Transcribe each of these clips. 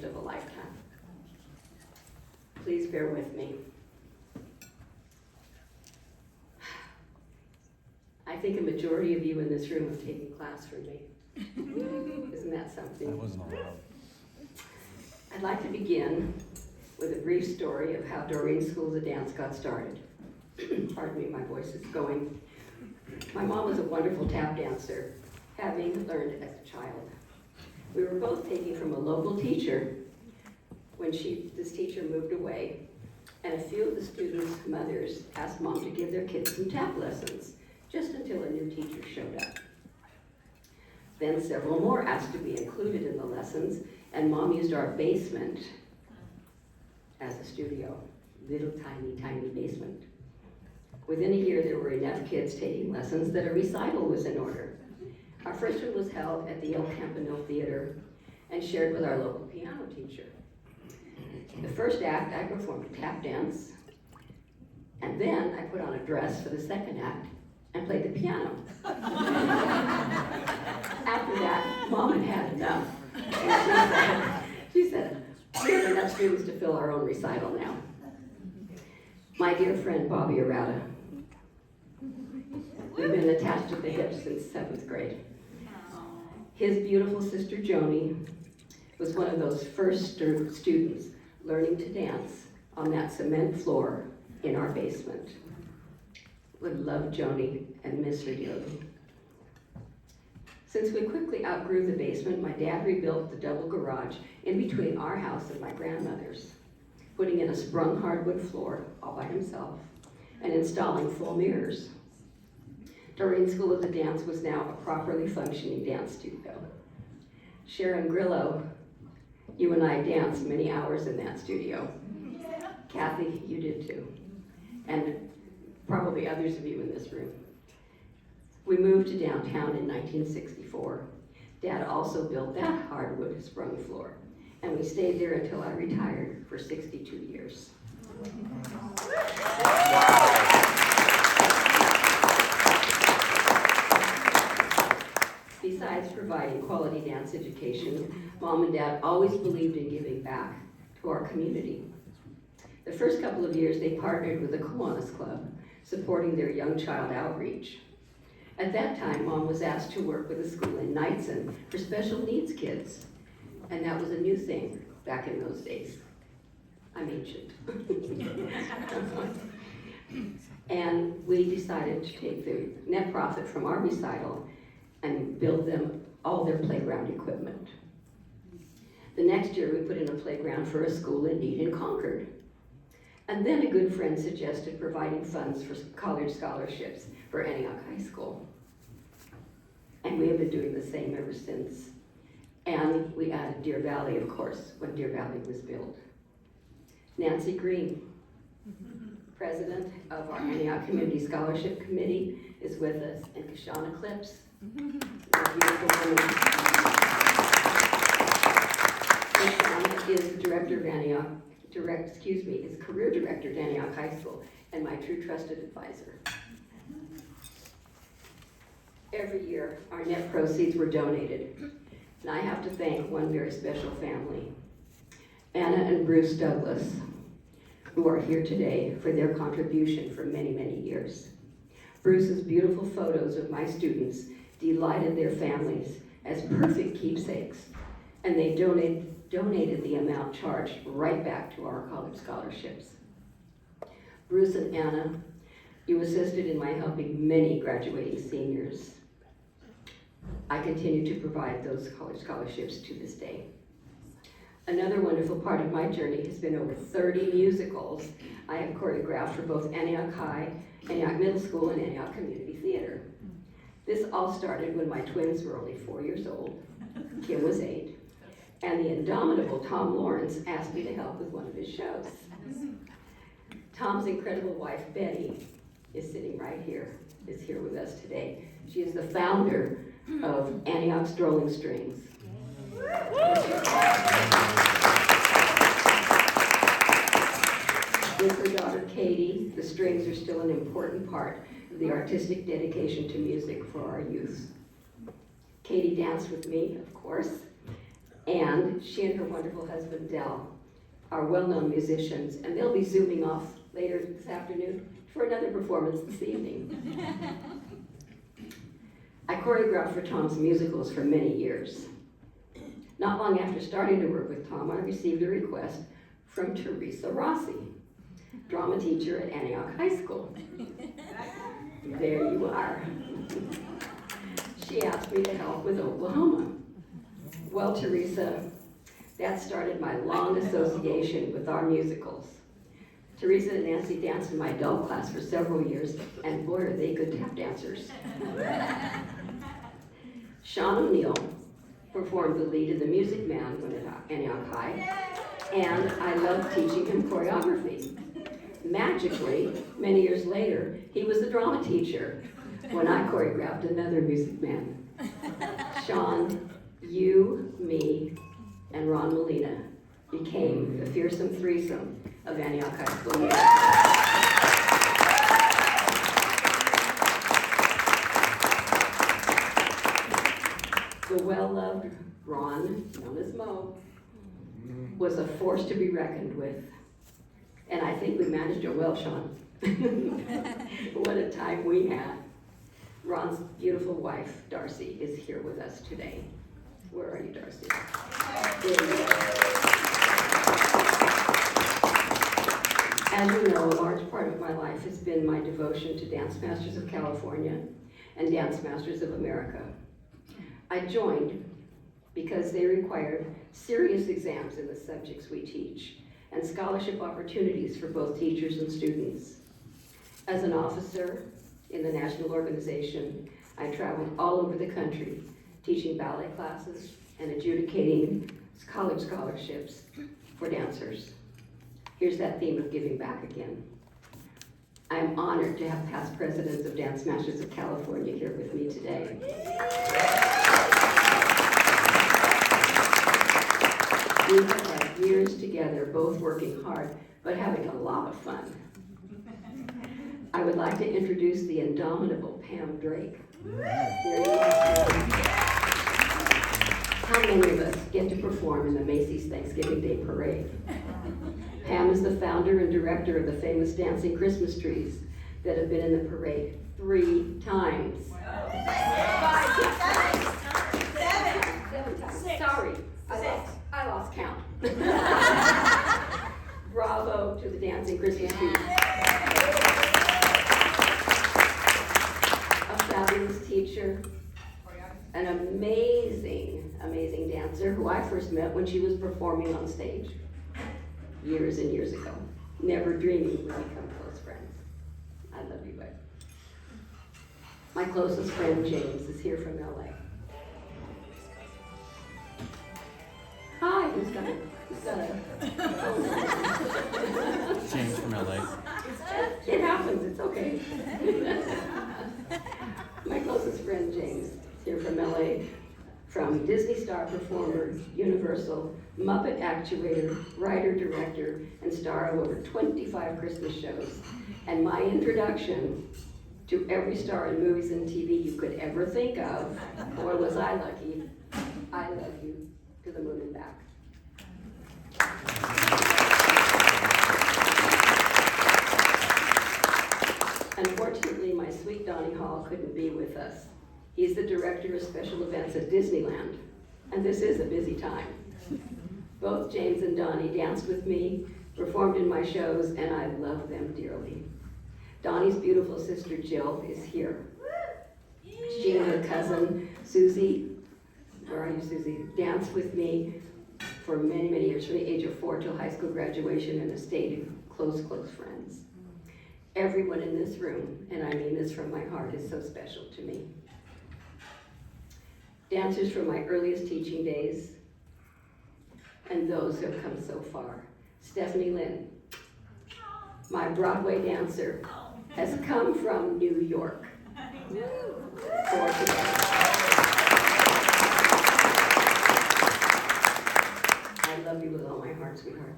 of a lifetime. Please bear with me. I think a majority of you in this room have taken class from me. Isn't that something? I wasn't allowed. I'd like to begin with a brief story of how Doreen Schools of Dance got started. Pardon me, my voice is going. My mom was a wonderful tap dancer, having learned as a child. We were both taking from a local teacher when this teacher moved away, and a few of the students' mothers asked Mom to give their kids some tap lessons, just until a new teacher showed up. Then several more asked to be included in the lessons, and Mom used our basement as a studio, little tiny basement. Within a year, there were enough kids taking lessons that a recital was in order. Our first one was held at the El Campanile Theater and shared with our local piano teacher. The first act, I performed a tap dance, and then I put on a dress for the second act and played the piano. After that, Mom had enough. And she said, we have enough students to fill our own recital now. My dear friend, Bobby Arata. We've been attached at the hip since 7th grade. His beautiful sister, Joni, was one of those first students learning to dance on that cement floor in our basement. Would love Joni and miss her dearly. Since we quickly outgrew the basement, my dad rebuilt the double garage in between our house and my grandmother's, putting in a sprung hardwood floor all by himself and installing full mirrors. Doreen School of the Dance was now a properly functioning dance studio. Sharon Grillo, you and I danced many hours in that studio. Kathy, you did too. And probably others of you in this room. We moved to downtown in 1964. Dad also built that hardwood sprung floor, and we stayed there until I retired for 62 years. Besides providing quality dance education, Mom and Dad always believed in giving back to our community. The first couple of years, they partnered with the Kiwanis Club, supporting their young child outreach. At that time, Mom was asked to work with a school in Knightson for special needs kids, and that was a new thing back in those days. I'm ancient. And we decided to take the net profit from our recital and build them all their playground equipment. The next year, we put in a playground for a school in need in Concord. And then a good friend suggested providing funds for college scholarships for Antioch High School. And we have been doing the same ever since. And we added Deer Valley, of course, when Deer Valley was built. Nancy Green, president of our Antioch Community Scholarship Committee, is with us, and Kashana Clips, a beautiful woman. Kashana is the director of Antioch, is career director at Antioch High School, and my true trusted advisor. Every year, our net proceeds were donated, and I have to thank one very special family, Anna and Bruce Douglas, who are here today for their contribution for many, many years. Bruce's beautiful photos of my students delighted their families as perfect keepsakes, and they donated the amount charged right back to our college scholarships. Bruce and Anna, you assisted in my helping many graduating seniors. I continue to provide those college scholarships to this day. Another wonderful part of my journey has been over 30 musicals I have choreographed for both Antioch High, Antioch Middle School, and Antioch Community Theater. This all started when my twins were only 4 years old. Kim was 8. And the indomitable Tom Lawrence asked me to help with one of his shows. Tom's incredible wife, Betty, is sitting right here, is here with us today. She is the founder of Antioch Strolling Strings. With her daughter, Katie, the strings are still an important part of the artistic dedication to music for our youth. Katie danced with me, of course, And she and her wonderful husband, Dell, are well-known musicians, and they'll be zooming off later this afternoon for another performance this evening. I choreographed for Tom's musicals for many years. Not long after starting to work with Tom, I received a request from Teresa Rossi, drama teacher at Antioch High School. There you are. She asked me to help with Oklahoma. Well, Teresa, that started my long association with our musicals. Teresa and Nancy danced in my adult class for several years, and boy, are they good tap dancers. Sean O'Neill performed the lead in The Music Man when at Antioch High, and I loved teaching him choreography. Magically, many years later, he was a drama teacher when I choreographed another Music Man. Sean, you, me, and Ron Molina became the fearsome threesome of Antioch High School music. The well-loved Ron, known as Mo, was a force to be reckoned with. And I think we managed it well, Sean. What a time we had. Ron's beautiful wife, Darcy, is here with us today. Where are you, Darcy? There you are. As you know, a large part of my life has been my devotion to Dance Masters of California and Dance Masters of America. I joined because they required serious exams in the subjects we teach and scholarship opportunities for both teachers and students. As an officer in the national organization, I traveled all over the country teaching ballet classes and adjudicating college scholarships for dancers. Here's that theme of giving back again. I'm honored to have past presidents of Dance Masters of California here with me today. We have had years together, both working hard, but having a lot of fun. I would like to introduce the indomitable Pam Drake. There you are. How many of us get to perform in the Macy's Thanksgiving Day Parade? Pam is the founder and director of the famous dancing Christmas trees that have been in the parade 3 times. 5 times. 7 times. Sorry, I lost count. Bravo to the dancing Christmas trees. A fabulous teacher, an amazing, amazing dancer who I first met when she was performing on stage years and years ago. Never dreaming we'd become close friends. I love you, bud. My closest friend, James, is here from LA. Hi, who's got a James from LA. It happens, it's okay. My closest friend, James, is here from LA, from Disney star performer, Universal, Muppet actuator, writer, director, and star of over 25 Christmas shows. And my introduction to every star in movies and TV you could ever think of, or was I lucky, I love you to the moon and back. Unfortunately, my sweet Donnie Hall couldn't be with us. He's the director of special events at Disneyland, and this is a busy time. Both James and Donnie danced with me, performed in my shows, and I love them dearly. Donnie's beautiful sister Jill is here. She and her cousin Susie, where are you, Susie, danced with me for many, many years, from the age of 4 till high school graduation, and have stayed close, close friends. Everyone in this room, and I mean this from my heart, is so special to me. Dancers from my earliest teaching days, and those who have come so far. Stephanie Lynn, my Broadway dancer, has come from New York for today. I love you with all my heart, sweetheart.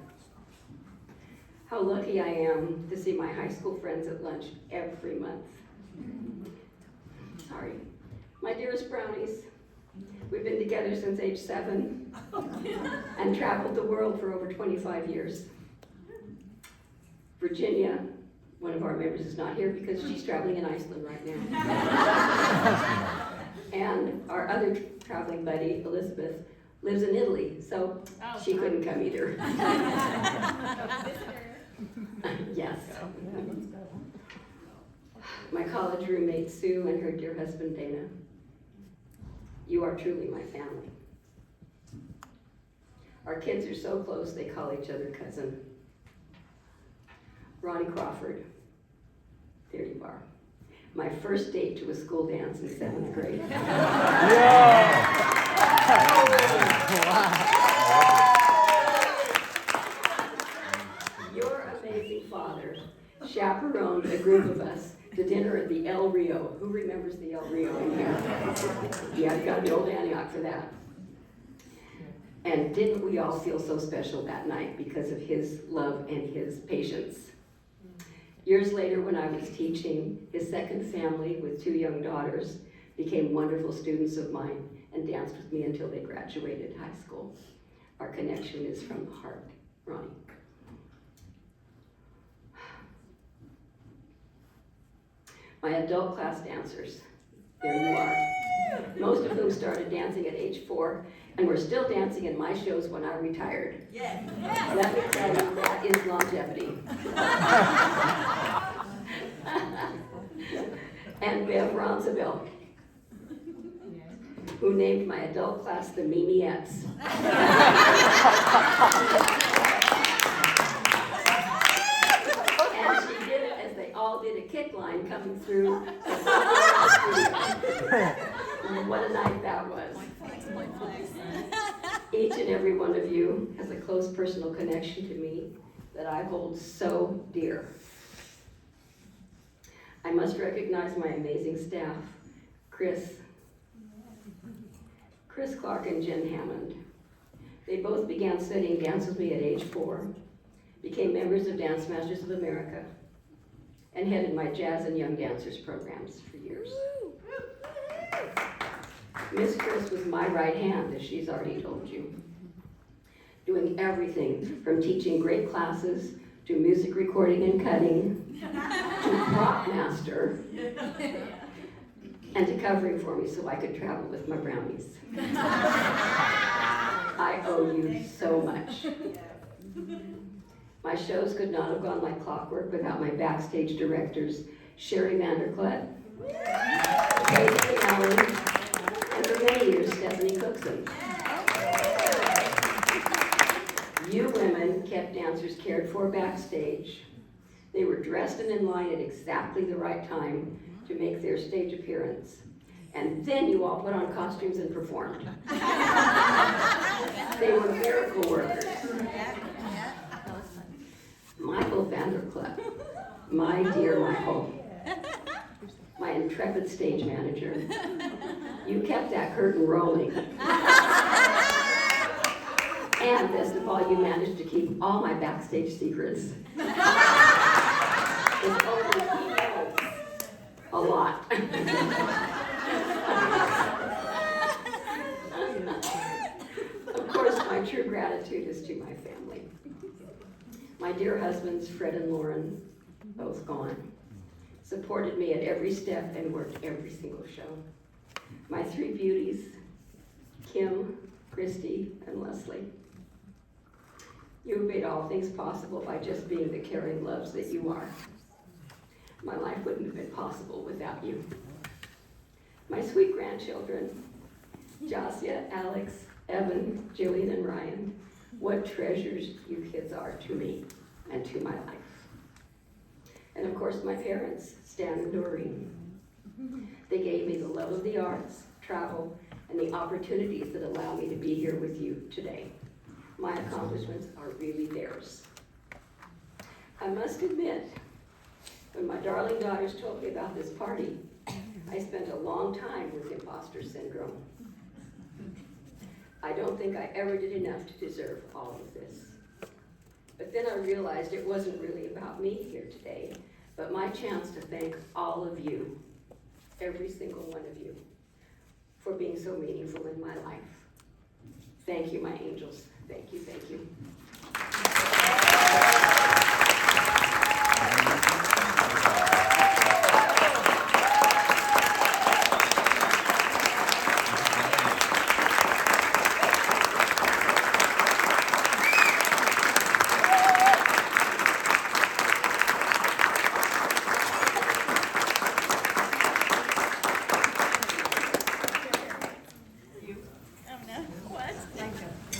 How lucky I am to see my high school friends at lunch every month. Sorry. My dearest brownies, We've been together since age 7 and traveled the world for over 25 years. Virginia, one of our members, is not here because she's traveling in Iceland right now. And our other traveling buddy, Elizabeth, lives in Italy, so she couldn't come either. Yes. My college roommate, Sue, and her dear husband, Dana. You are truly my family. Our kids are so close, they call each other cousin. Ronnie Crawford, there you are. My first date to a school dance in 7th grade. Your amazing father chaperoned a group of us to dinner at the El Rio. Who remembers the El Rio in here? Yeah, you got the old Antioch for that. And didn't we all feel so special that night because of his love and his patience? Years later, when I was teaching, his second family with 2 young daughters became wonderful students of mine and danced with me until they graduated high school. Our connection is from the heart, Ronnie. My adult class dancers, there you are. Most of whom started dancing at age 4 and were still dancing in my shows when I retired. Yes. Let me tell you, that is longevity. And Bev Ronseville, who named my adult class the Mimiettes. And she did it as they all did a kick line coming through. What a night that was. Each and every one of you has a close personal connection to me that I hold so dear. I must recognize my amazing staff, Chris Clark and Jen Hammond. They both began studying dance with me at age 4, became members of Dance Masters of America, and headed my jazz and young dancers programs for years. Miss Chris was my right hand, as she's already told you, doing everything from teaching great classes to music recording and cutting, to prop master, and to covering for me so I could travel with my brownies. I owe you so much. My shows could not have gone like clockwork without my backstage directors, Sherry Vanderklut, Katie Allen, and for many years, Stephanie Cookson. You women kept dancers cared for backstage. They were dressed and in line at exactly the right time to make their stage appearance. And then you all put on costumes and performed. They were miracle workers. Michael Vanderklut, my dear Michael, my intrepid stage manager, you kept that curtain rolling. And best of all, you managed to keep all my backstage secrets. It's only he knows a lot. Of course, my true gratitude is to my family. My dear husbands, Fred and Lauren, both gone, supported me at every step and worked every single show. My 3 beauties, Kim, Christy, and Leslie. You made all things possible by just being the caring loves that you are. My life wouldn't have been possible without you. My sweet grandchildren, Jossia, Alex, Evan, Jillian, and Ryan, what treasures you kids are to me and to my life. And of course, my parents, Stan and Doreen. They gave me the love of the arts, travel, and the opportunities that allow me to be here with you today. My accomplishments are really theirs. I must admit, when my darling daughters told me about this party, I spent a long time with imposter syndrome. I don't think I ever did enough to deserve all of this. But then I realized it wasn't really about me here today, but my chance to thank all of you, every single one of you, for being so meaningful in my life. Thank you, my angels. Thank you, thank you.